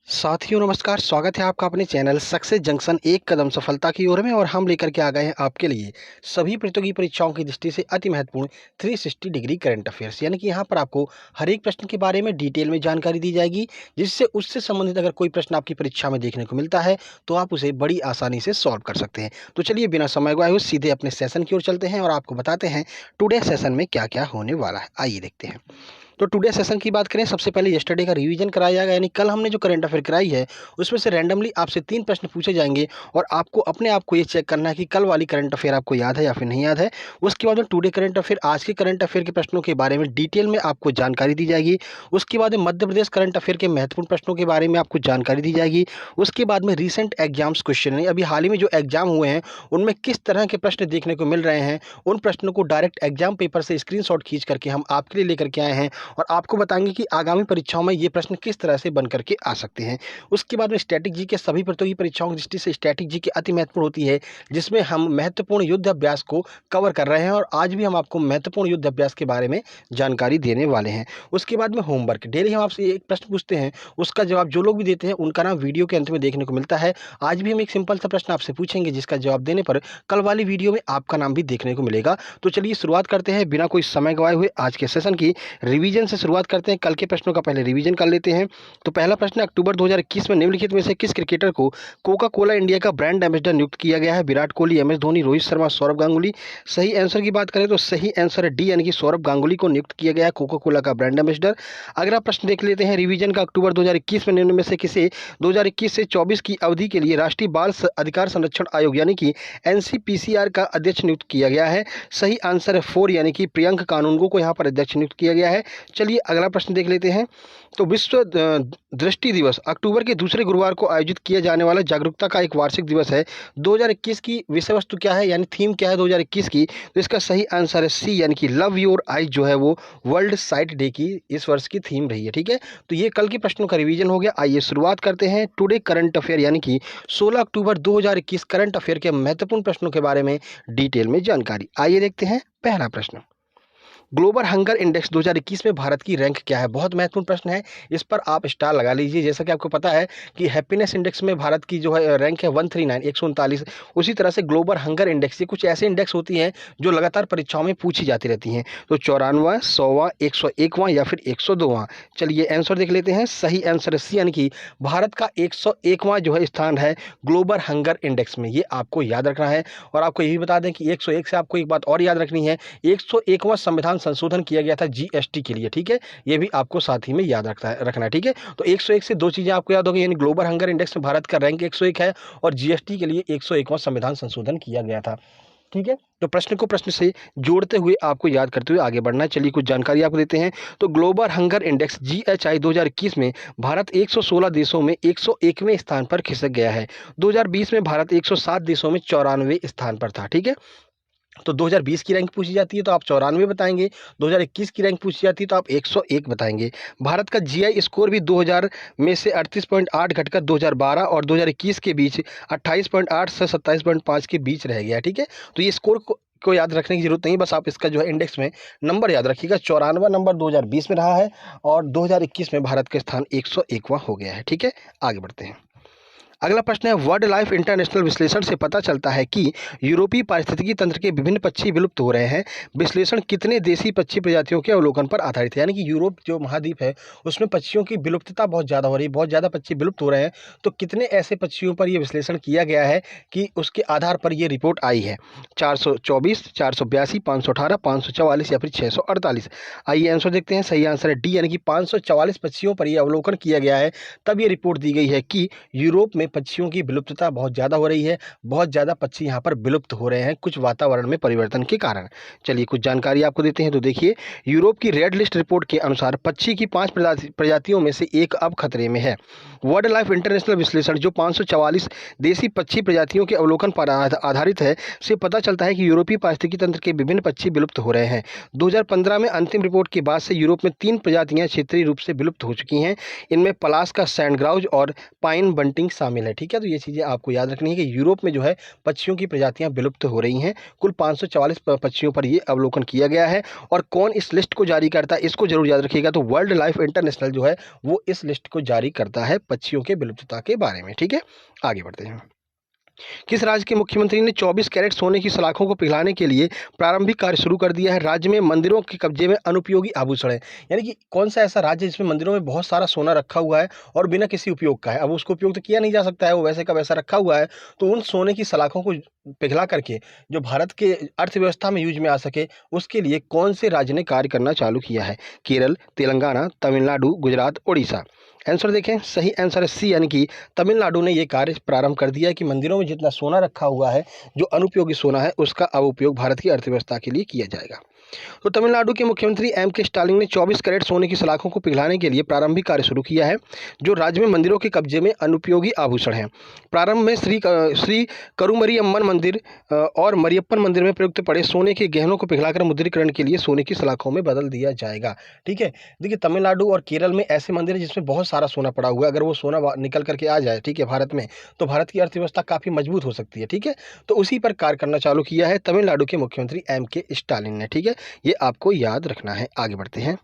साथियों नमस्कार, स्वागत है आपका अपने चैनल सक्सेस जंक्शन एक कदम सफलता की ओर में। और हम लेकर के आ गए हैं आपके लिए सभी प्रतियोगी परीक्षाओं की दृष्टि से अति महत्वपूर्ण 360 डिग्री करंट अफेयर्स, यानी कि यहाँ पर आपको हर एक प्रश्न के बारे में डिटेल में जानकारी दी जाएगी, जिससे उससे संबंधित अगर कोई प्रश्न आपकी परीक्षा में देखने को मिलता है तो आप उसे बड़ी आसानी से सॉल्व कर सकते हैं। तो चलिए बिना समय गवाए हुए सीधे अपने सेशन की ओर चलते हैं और आपको बताते हैं टुडे सेशन में क्या क्या होने वाला है। आइए देखते हैं। तो टुडे सेशन की बात करें, सबसे पहले यस्टरडे का रिवीजन कराया जाएगा, यानी कल हमने जो करंट अफेयर कराई है उसमें से रैंडमली आपसे 3 प्रश्न पूछे जाएंगे और आपको अपने आप को ये चेक करना है कि कल वाली करंट अफेयर आपको याद है या फिर नहीं याद है। उसके बाद में टुडे करंट अफेयर, आज के करंट अफेयर के प्रश्नों के बारे में डिटेल में आपको जानकारी दी जाएगी। उसके बाद में मध्य प्रदेश करंट अफेयर के महत्वपूर्ण प्रश्नों के बारे में आपको जानकारी दी जाएगी। उसके बाद में रिसेंट एग्जाम्स क्वेश्चन, यानी अभी हाल ही में जो एग्जाम हुए हैं उनमें किस तरह के प्रश्न देखने को मिल रहे हैं, उन प्रश्नों को डायरेक्ट एग्जाम पेपर से स्क्रीनशॉट खींच करके हम आपके लिए लेकर के आए हैं और आपको बताएंगे कि आगामी परीक्षाओं में ये प्रश्न किस तरह से बन करके आ सकते हैं। उसके बाद में स्टैटिक जी के सभी प्रतियोगी परीक्षाओं की दृष्टि से स्टैटिक जी की अति महत्वपूर्ण होती है, जिसमें हम महत्वपूर्ण युद्ध अभ्यास को कवर कर रहे हैं और आज भी हम आपको महत्वपूर्ण युद्ध अभ्यास के बारे में जानकारी देने वाले हैं। उसके बाद में होमवर्क, डेली हम आपसे एक प्रश्न पूछते हैं, उसका जवाब जो लोग भी देते हैं उनका नाम वीडियो के अंत में देखने को मिलता है। आज भी हम एक सिंपल सा प्रश्न आपसे पूछेंगे जिसका जवाब देने पर कल वाली वीडियो में आपका नाम भी देखने को मिलेगा। तो चलिए शुरुआत करते हैं बिना कोई समय गवाए हुए आज के सेशन की रिवीजन से शुरुआत करते हैं। कल के प्रश्नों का पहले रिवीजन कर लेते हैं। तो पहला प्रश्न, अक्टूबर 2021 में निम्नलिखित में से किस क्रिकेटर को कोका कोला इंडिया का ब्रांड एम्बेसडर नियुक्त किया गया है? Virat Kohli, M S Dhoni, Rohit Sharma, Sourav Ganguly. सही आंसर की बात करें तो सही आंसर है डी, यानी कि सौरभ गांगुली को नियुक्त किया गया है कोका कोला का ब्रांड एम्बेसडर। अगला प्रश्न देख लेते हैं रिवीजन का, अक्टूबर 2021 में निम्न में से किसे 2021 से 24 की अवधि के लिए राष्ट्रीय बाल अधिकार संरक्षण आयोग यानी कि एनसीपीसीआर का अध्यक्ष नियुक्त किया गया है? सही आंसर है 4, यानी कि प्रियंक कानूनगो को यहाँ पर अध्यक्ष नियुक्त किया गया है। चलिए अगला प्रश्न देख लेते हैं। तो विश्व दृष्टि दिवस अक्टूबर के दूसरे गुरुवार को आयोजित किया जाने वाला जागरूकता का एक वार्षिक दिवस है। 2021 की विषय वस्तु क्या है, यानी थीम क्या है 2021 की? तो इसका सही आंसर है सी, यानी कि लव योर आइज जो है वो वर्ल्ड साइट डे की इस वर्ष की थीम रही है। ठीक है, तो ये कल के प्रश्नों का रिवीजन हो गया। आइए शुरुआत करते हैं टुडे करंट अफेयर, यानी कि 16 अक्टूबर 2021 करंट अफेयर के महत्वपूर्ण प्रश्नों के बारे में डिटेल में जानकारी। आइए देखते हैं पहला प्रश्न, ग्लोबल हंगर इंडेक्स 2021 में भारत की रैंक क्या है? बहुत महत्वपूर्ण प्रश्न है, इस पर आप स्टार लगा लीजिए। जैसा कि आपको पता है कि हैप्पीनेस इंडेक्स में भारत की जो है रैंक है 139 139। उसी तरह से ग्लोबल हंगर इंडेक्स, ये कुछ ऐसे इंडेक्स होती हैं जो लगातार परीक्षाओं में पूछी जाती रहती हैं। तो 94वां, 100वां, 101वां या फिर 102वां? चलिए आंसर देख लेते हैं। सही आंसर है सी, यानी कि भारत का 101वां जो है स्थान है ग्लोबल हंगर इंडेक्स में। ये आपको याद रखना है। और आपको ये भी बता दें कि 101 से आपको एक बात और याद रखनी है, 101वां संविधान संशोधन किया गया था जीएसटी के लिए। ठीक है, ये भी आपको साथ ही में याद रखना है। ठीक है, तो 101 से दो चीजें आपको याद होगी, यानी ग्लोबल हंगर इंडेक्स में भारत का रैंक 101 है और जीएसटी के लिए 101वां संविधान संशोधन किया गया था। ठीक है, तो प्रश्न को प्रश्न से जोड़ते हुए आपको याद करते हुए आगे बढ़ना है। चलिए कुछ जानकारी आपको देते हैं। तो ग्लोबल हंगर इंडेक्स जीएचआई 2021 में भारत 116 देशों में 101वें स्थान पर खिसक गया है। 2020 में भारत 107 देशों में 94वें स्थान पर था। ठीक है, तो 2020 की रैंक पूछी जाती है तो आप 94 बताएंगे, 2021 की रैंक पूछी जाती है तो आप 101 बताएंगे। भारत का जीआई स्कोर भी 2000 में से 38.8 घटकर 2012 और 2021 के बीच 28.8 से 27.5 के बीच रह गया। ठीक है, तो ये स्कोर को याद रखने की जरूरत नहीं, बस आप इसका जो है इंडेक्स में नंबर याद रखिएगा। 94वां नंबर 2020 में रहा है और 2021 में भारत का स्थान 101वां हो गया है। ठीक है, आगे बढ़ते हैं। अगला प्रश्न है, वर्ल्ड लाइफ इंटरनेशनल विश्लेषण से पता चलता है कि यूरोपीय पारिस्थितिकी तंत्र के विभिन्न पक्षी विलुप्त हो रहे हैं। विश्लेषण कितने देशी पक्षी प्रजातियों के अवलोकन पर आधारित है? यानी कि यूरोप जो महाद्वीप है उसमें पक्षियों की विलुप्तता बहुत ज़्यादा हो रही है, बहुत ज़्यादा पक्षी विलुप्त हो रहे हैं। तो कितने ऐसे पक्षियों पर यह विश्लेषण किया गया है कि उसके आधार पर यह रिपोर्ट आई है? 424, 482, 518, 544 या फिर 648? आइए आंसर देखते हैं। सही आंसर है डी, यानी कि 544 पक्षियों पर यह अवलोकन किया गया है। तब ये रिपोर्ट दी गई है कि यूरोप में पक्षियों की विलुप्तता बहुत ज़्यादा हो रही है, बहुत ज़्यादा पक्षी यहाँ पर विलुप्त हो रहे हैं कुछ वातावरण में परिवर्तन के कारण। चलिए कुछ जानकारी आपको देते हैं। तो देखिए, यूरोप की रेड लिस्ट रिपोर्ट के अनुसार पक्षी की 5 प्रजातियों में से एक अब खतरे में है। वर्ल्ड लाइफ इंटरनेशनल विश्लेषण जो 544 देशी पक्षी प्रजातियों के अवलोकन पर आधारित है, से पता चलता है कि यूरोपीय पारिस्थितिकी तंत्र के विभिन्न पक्षी विलुप्त हो रहे हैं। 2015 में अंतिम रिपोर्ट के बाद से यूरोप में 3 प्रजातियां क्षेत्रीय रूप से विलुप्त हो चुकी हैं। इनमें पलास का सैंड ग्राउज और पाइन बंटिंग शामिल शामिल है। ठीक है, तो ये चीज़ें आपको याद रखनी है कि यूरोप में जो है पक्षियों की प्रजातियां विलुप्त हो रही हैं। कुल 544 पक्षियों पर ये अवलोकन किया गया है। और कौन इस लिस्ट को जारी करता है, इसको जरूर याद रखिएगा। तो वर्ल्ड लाइफ इंटरनेशनल जो है वो इस लिस्ट को जारी करता है पक्षियों के विलुप्तता के बारे में। ठीक है, आगे बढ़ते हैं। किस राज्य के मुख्यमंत्री ने 24 कैरेट सोने की सलाखों को पिघलाने के लिए प्रारंभिक कार्य शुरू कर दिया है? राज्य में मंदिरों के कब्जे में अनुपयोगी आभूषण है। यानी कि कौन सा ऐसा राज्य है जिसमें मंदिरों में बहुत सारा सोना रखा हुआ है और बिना किसी उपयोग का है? अब उसको उपयोग तो किया नहीं जा सकता है, वो वैसे का वैसा रखा हुआ है। तो उन सोने की सलाखों को पिघला करके जो भारत के अर्थव्यवस्था में यूज में आ सके, उसके लिए कौन से राज्य ने कार्य करना चालू किया है? केरल, तेलंगाना, तमिलनाडु, गुजरात, ओडिशा। आंसर देखें, सही आंसर है सी, यानी कि तमिलनाडु ने ये कार्य प्रारंभ कर दिया है कि मंदिरों में जितना सोना रखा हुआ है, जो अनुपयोगी सोना है, उसका अब उपयोग भारत की अर्थव्यवस्था के लिए किया जाएगा। तो तमिलनाडु के मुख्यमंत्री एम के स्टालिन ने 24 कैरेट सोने की सलाखों को पिघलाने के लिए प्रारंभिक कार्य शुरू किया है, जो राज्य में मंदिरों के कब्जे में अनुपयोगी आभूषण हैं। प्रारंभ में श्री करुमरियम्मन मंदिर और मरियप्पन मंदिर में प्रयुक्त पड़े सोने के गहनों को पिघलाकर मुद्रीकरण के लिए सोने की सलाखों में बदल दिया जाएगा। ठीक है, देखिए तमिलनाडु और केरल में ऐसे मंदिर हैं जिसमें बहुत सारा सोना पड़ा हुआ है। अगर वो सोना निकल करके आ जाए, ठीक है, भारत में, तो भारत की अर्थव्यवस्था काफ़ी मजबूत हो सकती है। ठीक है, तो उसी पर कार्य करना चालू किया है तमिलनाडु के मुख्यमंत्री एम के स्टालिन ने। ठीक है, ये आपको याद रखना है। आगे बढ़ते हैं।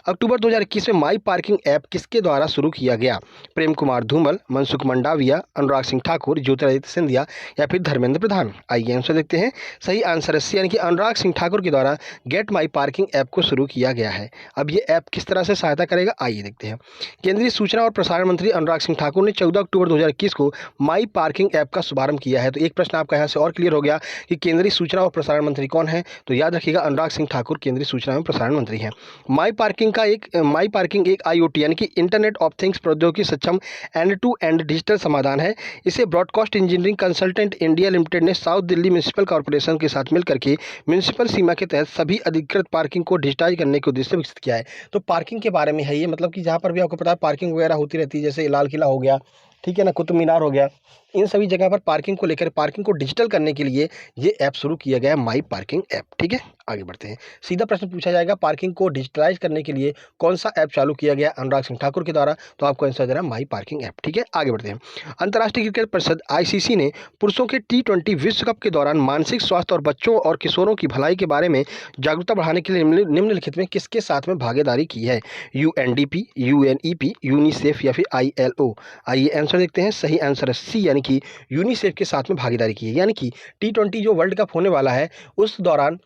अक्टूबर 2021 में माई पार्किंग ऐप किसके द्वारा शुरू किया गया? प्रेम कुमार धूमल, मनसुख मंडाविया, अनुराग सिंह ठाकुर, ज्योतिरादित्य सिंधिया या फिर धर्मेंद्र प्रधान? आइए आंसर देखते हैं। सही आंसर है सी, यानी कि अनुराग सिंह ठाकुर के द्वारा गेट माई पार्किंग ऐप को शुरू किया गया है। अब ये ऐप किस तरह से सहायता करेगा, आइए देखते हैं। केंद्रीय सूचना और प्रसारण मंत्री अनुराग सिंह ठाकुर ने 14 अक्टूबर 2021 को माई पार्किंग ऐप का शुभारंभ किया है। तो एक प्रश्न आपका यहाँ से और क्लियर हो गया कि केंद्रीय सूचना और प्रसारण मंत्री कौन है? तो याद रखिएगा, अनुराग सिंह ठाकुर केंद्रीय सूचना एवं प्रसारण मंत्री हैं। माई पार्किंग एक आईओटी यानी कि इंटरनेट ऑफ थिंग्स प्रौद्योगिकी सक्षम एंड टू एंड डिजिटल समाधान है। इसे broadcast engineering consultant India limited ने साउथ दिल्ली म्यूनिसिपल कॉर्पोरेशन के साथ मिलकर के म्यूनिसिपल सीमा के तहत सभी अधिकृत पार्किंग को डिजिटाइज करने के उद्देश्य से विकसित किया है। तो पार्किंग के बारे में है ये, मतलब कि जहाँ पर भी आपको पता है पार्किंग वगैरह होती रहती है, जैसे लाल किला हो गया, ठीक है ना, कुतुब मीनार हो गया, इन सभी जगह पर पार्किंग को लेकर पार्किंग को डिजिटल करने के लिए ये ऐप शुरू किया गया है, माई पार्किंग ऐप। ठीक है, आगे बढ़ते हैं। सीधा प्रश्न पूछा जाएगा, पार्किंग को डिजिटलाइज करने के लिए कौन सा ऐप चालू किया गया अनुराग सिंह ठाकुर के द्वारा? तो आपको आंसर देना माई पार्किंग ऐप। ठीक है, आगे बढ़ते हैं। अंतर्राष्ट्रीय क्रिकेट परिषद आईसीसी ने पुरुषों के T20 विश्व कप के दौरान मानसिक स्वास्थ्य और बच्चों और किशोरों की भलाई के बारे में जागरूकता बढ़ाने के लिए निम्नलिखित में किसके साथ में भागीदारी की है? यूएनडीपी, यूएनईपी, यूनिसेफ या फिर ILO? आइए आंसर देखते हैं। सही आंसर है सी, यानी कि यूनिसेफ के साथ में भागीदारी की है। यानी कि T20 जो वर्ल्ड कप होने वाला है, उस दौरान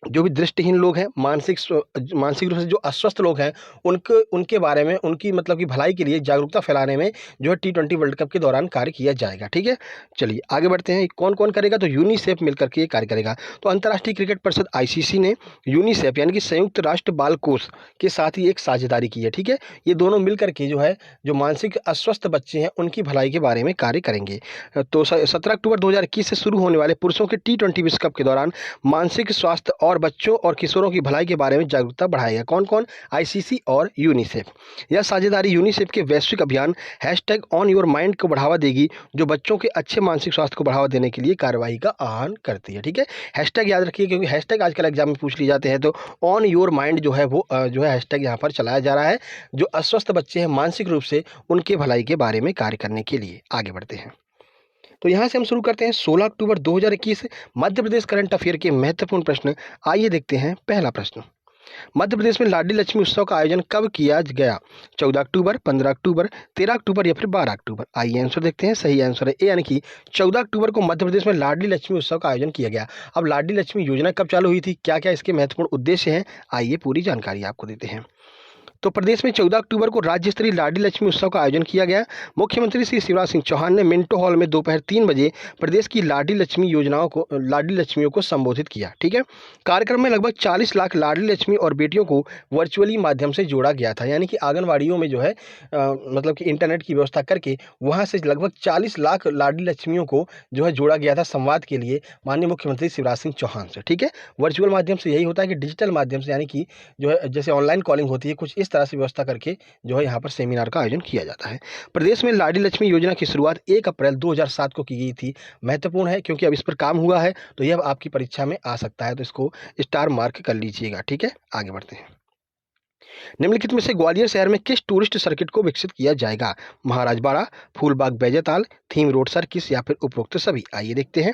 जो भी दृष्टिहीन लोग हैं, मानसिक रूप से जो अस्वस्थ लोग हैं, उनके बारे में, उनकी मतलब की भलाई के लिए जागरूकता फैलाने में जो है T20 वर्ल्ड कप के दौरान कार्य किया जाएगा। ठीक है, चलिए आगे बढ़ते हैं। कौन कौन करेगा? तो यूनिसेफ मिलकर के ये कार्य करेगा। तो अंतर्राष्ट्रीय क्रिकेट परिषद आईसीसी ने यूनिसेफ यानी कि संयुक्त राष्ट्र बाल कोष के साथ ही एक साझेदारी की है। ठीक है, ये दोनों मिलकर के जो है जो मानसिक अस्वस्थ बच्चे हैं उनकी भलाई के बारे में कार्य करेंगे। तो 17 अक्टूबर 2021 से शुरू होने वाले पुरुषों के T20 विश्व कप के दौरान मानसिक स्वास्थ्य और बच्चों और किशोरों की भलाई के बारे में जागरूकता बढ़ाएगा। कौन कौन? आईसीसी और यूनिसेफ। यह साझेदारी यूनिसेफ के वैश्विक अभियान #ऑन योर माइंड को बढ़ावा देगी, जो बच्चों के अच्छे मानसिक स्वास्थ्य को बढ़ावा देने के लिए कार्रवाई का आह्वान करती है। ठीक है, हैशटैग याद रखिए, क्योंकि हैशटैग आजकल एग्जाम में पूछ लिए जाते हैं। तो ऑन योर माइंड जो है वो जो है हैशटैग यहाँ पर चलाया जा रहा है, जो अस्वस्थ बच्चे हैं मानसिक रूप से, उनके भलाई के बारे में कार्य करने के लिए। आगे बढ़ते हैं। तो यहाँ से हम शुरू करते हैं 16 अक्टूबर 2021 मध्य प्रदेश करंट अफेयर के महत्वपूर्ण प्रश्न। आइए देखते हैं पहला प्रश्न। मध्य प्रदेश में लाडली लक्ष्मी उत्सव का आयोजन कब किया गया? 14 अक्टूबर, 15 अक्टूबर, 13 अक्टूबर या फिर 12 अक्टूबर? आइए आंसर देखते हैं। सही आंसर है ए, यानी कि 14 अक्टूबर को मध्य प्रदेश में लाडली लक्ष्मी उत्सव का आयोजन किया गया। अब लाडली लक्ष्मी योजना कब चालू हुई थी, क्या क्या इसके महत्वपूर्ण उद्देश्य हैं, आइए पूरी जानकारी आपको देते हैं। तो प्रदेश में 14 अक्टूबर को राज्य स्तरीय लाडली लक्ष्मी उत्सव का आयोजन किया गया। मुख्यमंत्री श्री शिवराज सिंह चौहान ने मिंटो हॉल में दोपहर 3 बजे प्रदेश की लाडली लक्ष्मियों को संबोधित किया। ठीक है, कार्यक्रम में लगभग 40 लाख लाडली लक्ष्मी और बेटियों को वर्चुअली माध्यम से जोड़ा गया था। यानी कि आंगनबाड़ियों में जो है मतलब कि इंटरनेट की व्यवस्था करके वहाँ से लगभग 40 लाख लाडली लक्ष्मियों को जो है जोड़ा गया था संवाद के लिए माननीय मुख्यमंत्री शिवराज सिंह चौहान से। ठीक है, वर्चुअल माध्यम से यही होता है कि डिजिटल माध्यम से, यानी कि जो है जैसे ऑनलाइन कॉलिंग होती है, कुछ इस तरह से व्यवस्था करके जो है यहाँ पर सेमिनार का आयोजन किया जाता है। प्रदेश में लाडली लक्ष्मी योजना की शुरुआत 1 अप्रैल 2007 को की गई थी। महत्वपूर्ण है क्योंकि अब इस पर काम हुआ है, तो यह आपकी परीक्षा में आ सकता है, तो इसको स्टार मार्क कर लीजिएगा। ठीक है, आगे बढ़ते हैं। निम्नलिखित में से ग्वालियर शहर में किस टूरिस्ट सर्किट को विकसित किया जाएगा? महाराज बाड़ा, फूलबाग बैजताल, थीम रोड सर्किस या फिर उपरोक्त सभी? आइए देखते हैं।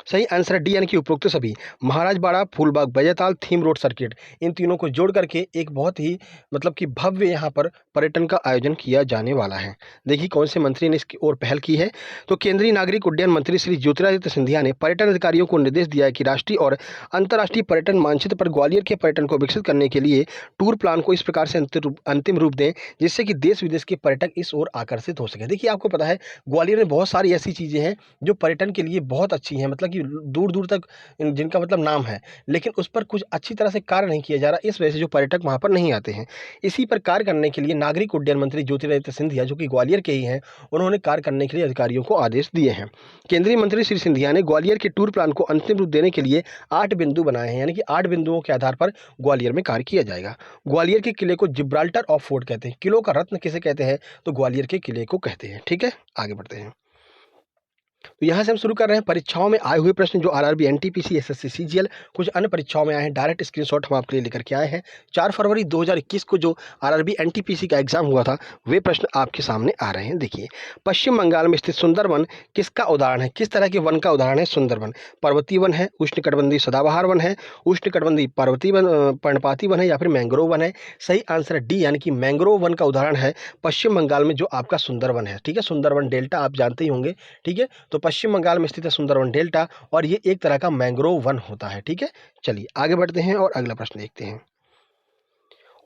सही आंसर है डी यानी कि उपरोक्त सभी। महाराज बाड़ा, फूलबाग बैजताल, थीम रोड सर्किट, इन तीनों को जोड़ करके एक बहुत ही मतलब कि भव्य यहाँ पर पर्यटन का आयोजन किया जाने वाला है। देखिए कौन से मंत्री ने इसकी ओर पहल की है। तो केंद्रीय नागरिक उड्डयन मंत्री श्री ज्योतिरादित्य सिंधिया ने पर्यटन अधिकारियों को निर्देश दिया है कि राष्ट्रीय और अंतर्राष्ट्रीय पर्यटन मानचित्र पर ग्वालियर के पर्यटन को विकसित करने के लिए टूर प्लान को इस प्रकार से अंतिम रूप दें जिससे कि देश विदेश के पर्यटक इस ओर आकर्षित हो सके। देखिए आपको पता है ग्वालियर में बहुत सारी ऐसी चीज़ें हैं जो पर्यटन के लिए बहुत अच्छी हैं, मतलब कि दूर दूर तक जिनका मतलब नाम है, लेकिन उस पर कुछ अच्छी तरह से कार्य नहीं किया जा रहा, इस वजह से जो पर्यटक वहाँ पर नहीं आते हैं। इसी पर कार्य करने के लिए नागरिक उड्डयन मंत्री ज्योतिरादित्य सिंधिया जो कि ग्वालियर के ही हैं, उन्होंने कार्य करने के लिए अधिकारियों को आदेश दिए हैं। केंद्रीय मंत्री श्री सिंधिया ने ग्वालियर के टूर प्लान को अंतिम रूप देने के लिए 8 बिंदु बनाए हैं, यानी कि 8 बिंदुओं के आधार पर ग्वालियर में कार्य किया जाएगा। ग्वालियर के किले को जिब्राल्टर ऑफ फोर्ट कहते हैं। किलों का रत्न किसे कहते हैं? तो ग्वालियर के किले को कहते हैं। ठीक है, आगे बढ़ते हैं। तो यहाँ से हम शुरू कर रहे हैं परीक्षाओं में आए हुए प्रश्न जो आरआरबी, एनटीपीसी, एसएससी, सीजीएल, कुछ अन्य परीक्षाओं में आए हैं। डायरेक्ट स्क्रीनशॉट हम आपके लिए लेकर के आए हैं। 4 फरवरी 2021 को जो आरआरबी एनटीपीसी का एग्जाम हुआ था वे प्रश्न आपके सामने आ रहे हैं। देखिए, पश्चिम बंगाल में स्थित सुंदरवन किसका उदाहरण है? किस तरह के वन का उदाहरण है सुंदरवन? पर्वतीय वन है, उष्णकटिबंधीय सदाबहार वन है, उष्णकटिबंधीय पर्वतीय वन, पर्णपाती वन है या फिर मैंग्रोव वन है? सही आंसर है डी यानी कि मैंग्रोव वन का उदाहरण है पश्चिम बंगाल में जो आपका सुंदरवन है। ठीक है, सुंदरवन डेल्टा आप जानते ही होंगे। ठीक है, तो पश्चिम बंगाल में स्थित है सुंदरवन डेल्टा और ये एक तरह का मैंग्रोव वन होता है। ठीक है, चलिए आगे बढ़ते हैं और अगला प्रश्न देखते हैं।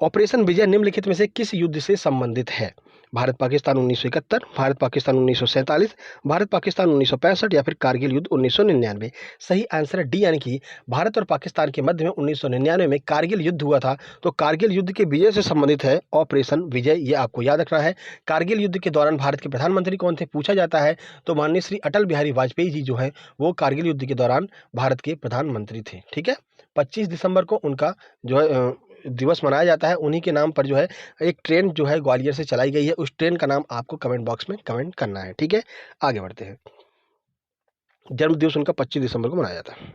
ऑपरेशन विजय निम्नलिखित में से किस युद्ध से संबंधित है? भारत पाकिस्तान 1971, भारत पाकिस्तान 1947, भारत पाकिस्तान 1965 या फिर कारगिल युद्ध 1999? सही आंसर है डी यानी कि भारत और पाकिस्तान के मध्य में 1999 में कारगिल युद्ध हुआ था। तो कारगिल युद्ध के विजय से संबंधित है ऑपरेशन विजय, ये आपको याद रखना है। कारगिल युद्ध के दौरान भारत के प्रधानमंत्री कौन थे पूछा जाता है तो माननीय श्री अटल बिहारी वाजपेयी जी जो है वो कारगिल युद्ध के दौरान भारत के प्रधानमंत्री थे। ठीक है, 25 दिसंबर को उनका जो है दिवस मनाया जाता है। उन्हीं के नाम पर जो है एक ट्रेन जो है ग्वालियर से चलाई गई है, उस ट्रेन का नाम आपको कमेंट बॉक्स में कमेंट करना है। ठीक है, आगे बढ़ते हैं। जन्म दिवस उनका 25 दिसंबर को मनाया जाता है।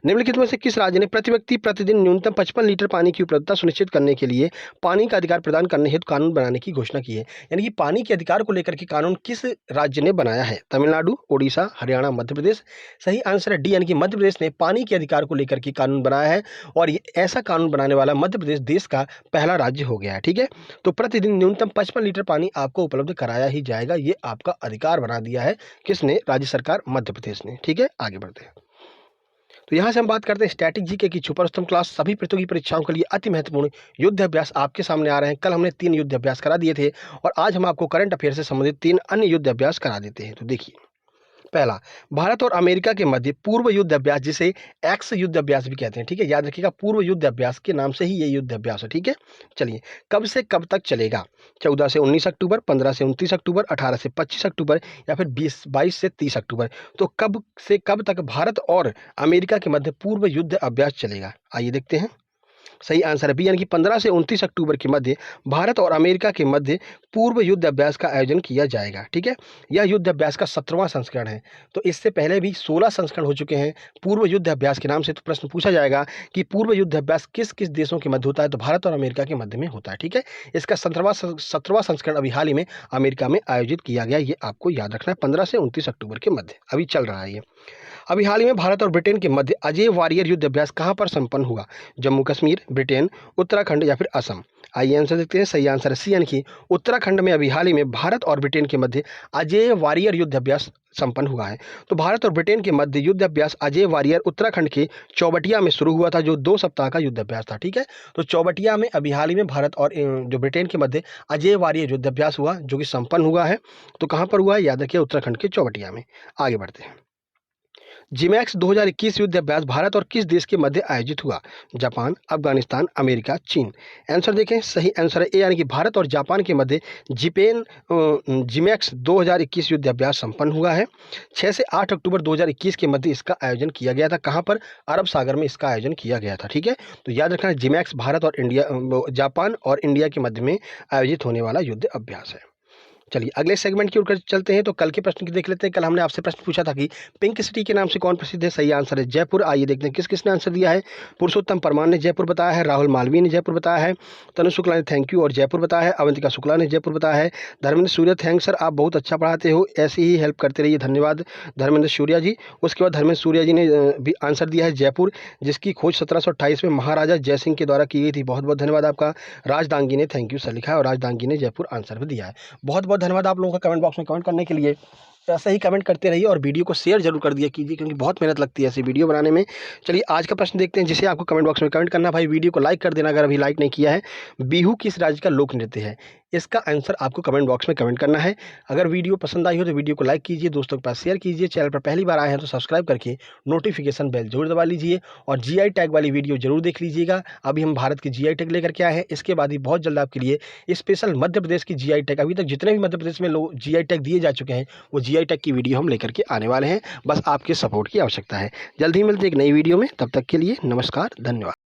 निम्नलिखित में से किस राज्य ने प्रति व्यक्ति प्रतिदिन न्यूनतम 55 लीटर पानी की उपलब्धता सुनिश्चित करने के लिए पानी का अधिकार प्रदान करने हेतु कानून बनाने की घोषणा की है? यानी कि पानी के अधिकार को लेकर के कानून किस राज्य ने बनाया है? तमिलनाडु, ओडिशा, हरियाणा, मध्य प्रदेश? सही आंसर है डी यानी कि मध्य प्रदेश ने पानी के अधिकार को लेकर के कानून बनाया है और ये ऐसा कानून बनाने वाला मध्य प्रदेश देश का पहला राज्य हो गया है। ठीक है, तो प्रतिदिन न्यूनतम 55 लीटर पानी आपको उपलब्ध कराया ही जाएगा, ये आपका अधिकार बना दिया है किसने? राज्य सरकार मध्य प्रदेश ने। ठीक है, आगे बढ़ते हैं। तो यहाँ से हम बात करते हैं स्टैटिक जीके की सुपर स्तंभ क्लास सभी प्रतियोगी परीक्षाओं के लिए अति महत्वपूर्ण युद्ध अभ्यास आपके सामने आ रहे हैं। कल हमने 3 युद्ध अभ्यास करा दिए थे और आज हम आपको करंट अफेयर से संबंधित 3 अन्य युद्ध अभ्यास करा देते हैं। तो देखिए, पहला, भारत और अमेरिका के मध्य पूर्व युद्ध अभ्यास जिसे एक्स युद्ध अभ्यास भी कहते हैं। ठीक है, याद रखिएगा पूर्व युद्ध अभ्यास के नाम से ही ये युद्ध अभ्यास है। ठीक है, चलिए कब से कब तक चलेगा? 14 से 19 अक्टूबर, 15 से 29 अक्टूबर, 18 से 25 अक्टूबर या फिर 22 से 30 अक्टूबर? तो कब से कब तक भारत और अमेरिका के मध्य पूर्व युद्ध अभ्यास चलेगा? आइए देखते हैं। सही आंसर है बी यानी कि 15 से 29 अक्टूबर के मध्य भारत और अमेरिका के मध्य पूर्व युद्ध अभ्यास का आयोजन किया जाएगा। ठीक है, यह युद्ध अभ्यास का 17वां संस्करण है। तो इससे पहले भी 16 संस्करण हो चुके हैं पूर्व युद्ध अभ्यास के नाम से। तो प्रश्न पूछा जाएगा कि पूर्व युद्ध अभ्यास किस किस देशों के मध्य होता है? तो भारत और अमेरिका के मध्य में होता है। ठीक है, इसका 17वां संस्करण अभी हाल ही में अमेरिका में आयोजित किया गया, ये आपको याद रखना है। 15 से 29 अक्टूबर के मध्य अभी चल रहा है ये। अभी हाल ही में भारत और ब्रिटेन के मध्य अजय वारियर युद्ध अभ्यास कहाँ पर संपन्न हुआ? जम्मू कश्मीर, ब्रिटेन, उत्तराखंड या फिर असम? आइए आंसर देखते हैं। सही आंसर है सी यानी कि उत्तराखंड में अभी हाल ही में भारत और ब्रिटेन के मध्य अजय वारियर युद्ध अभ्यास संपन्न हुआ है। तो भारत और ब्रिटेन के मध्य युद्ध अभ्यास अजय वारियर उत्तराखंड के चौबटिया में शुरू हुआ था, जो 2 सप्ताह का युद्ध अभ्यास था। ठीक है, तो चौबटिया में अभी हाल ही में भारत और जो ब्रिटेन के मध्य अजय वारियर युद्ध अभ्यास हुआ जो कि संपन्न हुआ है। तो कहाँ पर हुआ है? याद रखिए उत्तराखंड के चौबटिया में। आगे बढ़ते हैं। जिमैक्स 2021 युद्ध अभ्यास भारत और किस देश के मध्य आयोजित हुआ? जापान, अफगानिस्तान, अमेरिका, चीन? आंसर देखें, सही आंसर है ए यानी कि भारत और जापान के मध्य जिमैक्स 2021 युद्ध अभ्यास संपन्न हुआ है। 6 से 8 अक्टूबर 2021 के मध्य इसका आयोजन किया गया था। कहाँ पर? अरब सागर में इसका आयोजन किया गया था। ठीक है, तो याद रखना जिमैक्स भारत और इंडिया, जापान और इंडिया के मध्य में आयोजित होने वाला युद्ध अभ्यास है। चलिए अगले सेगमेंट की ओर चलते हैं। तो कल के प्रश्न की देख लेते हैं। कल हमने आपसे प्रश्न पूछा था कि पिंक सिटी के नाम से कौन प्रसिद्ध है। सही आंसर है जयपुर। आइए देखते हैं किस किसने आंसर दिया है। पुरुषोत्तम परमार ने जयपुर बताया है, राहुल मालवीय ने जयपुर बताया है, तनु शुक्ला ने थैंक यू और जयपुर बताया है, अवंतिका शुक्ला ने जयपुर बताया है, धर्मेंद्र सूर्य थैंक सर, आप बहुत अच्छा पढ़ाते हो, ऐसे ही हेल्प करते रहिए, धन्यवाद धर्मेंद्र सूर्या जी। उसके बाद धर्मेंद्र सूर्या जी ने भी आंसर दिया है जयपुर, जिसकी खोज 1728 में महाराजा जयसिंह के द्वारा की गई थी। बहुत बहुत धन्यवाद आपका। राजदांगी ने थैंक यू सर लिखा है और राजदांगी ने जयपुर आंसर भी दिया है। बहुत बहुत धन्यवाद आप लोगों का कमेंट बॉक्स में कमेंट करने के लिए। ऐसा ही कमेंट करते रहिए और वीडियो को शेयर जरूर कर दिया कीजिए, क्योंकि बहुत मेहनत लगती है ऐसी वीडियो बनाने में। चलिए आज का प्रश्न देखते हैं, जिसे आपको कमेंट बॉक्स में कमेंट करना। भाई वीडियो को लाइक कर देना अगर अभी लाइक नहीं किया है। बिहू किस राज्य का लोक नृत्य है। इसका आंसर आपको कमेंट बॉक्स में कमेंट करना है। अगर वीडियो पसंद आई हो तो वीडियो को लाइक कीजिए, दोस्तों के पास शेयर कीजिए। चैनल पर पहली बार आए हैं तो सब्सक्राइब करके नोटिफिकेशन बेल जरूर दबा लीजिए और जीआई टैग वाली वीडियो जरूर देख लीजिएगा। अभी हम भारत की जीआई टैग लेकर के आए हैं। इसके बाद ही बहुत जल्द आपके लिए स्पेशल मध्य प्रदेश की जीआई टैग, अभी तक जितने भी मध्य प्रदेश में लोग जीआई टैग दिए जा चुके हैं वो जीआई टैग की वीडियो हम लेकर के आने वाले हैं। बस आपके सपोर्ट की आवश्यकता है। जल्द ही मिलते हैं एक नई वीडियो में, तब तक के लिए नमस्कार, धन्यवाद।